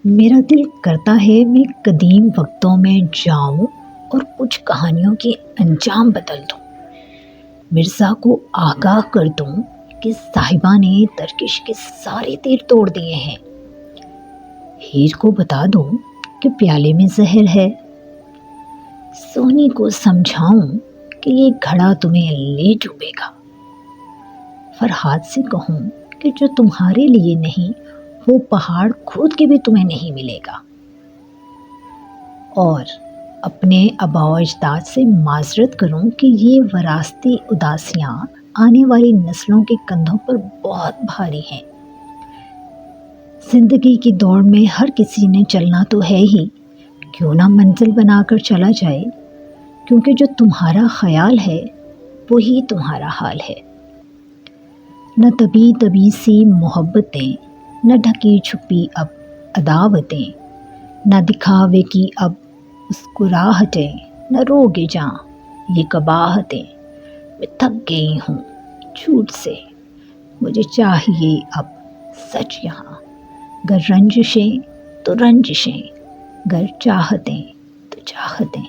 میرا دل کرتا ہے میں قدیم وقتوں میں جاؤں اور کچھ کہانیوں کے انجام بدل دوں۔ مرزا کو آگاہ کر دوں کہ صاحبہ نے ترکش کے سارے تیر توڑ دیے ہیں۔ ہیر کو بتا دوں کہ پیالے میں زہر ہے۔ سونی کو سمجھاؤں کہ یہ گھڑا تمہیں لے ڈوبے گا۔ فرحاد سے کہوں کہ جو تمہارے لیے نہیں وہ پہاڑ کھود کے بھی تمہیں نہیں ملے گا، اور اپنے آباء و اجداد سے معذرت کروں کہ یہ وراثتی اداسیاں آنے والی نسلوں کے کندھوں پر بہت بھاری ہیں۔ زندگی کی دوڑ میں ہر کسی نے چلنا تو ہے ہی، کیوں نہ منزل بنا کر چلا جائے، کیونکہ جو تمہارا خیال ہے وہی تمہارا حال ہے۔ نہ دبی دبی سی محبتیں، نہ ڈھکی چھپی اب عداوتیں، نہ دکھاوے کی اب مسکراہٹیں، نہ روگے جاں یہ قباحتیں۔ میں تھک گئی ہوں جھوٹ سے، مجھے چاہیے اب سچ یہاں۔ گر رنجشیں تو رنجشیں، گر چاہتیں تو چاہتیں۔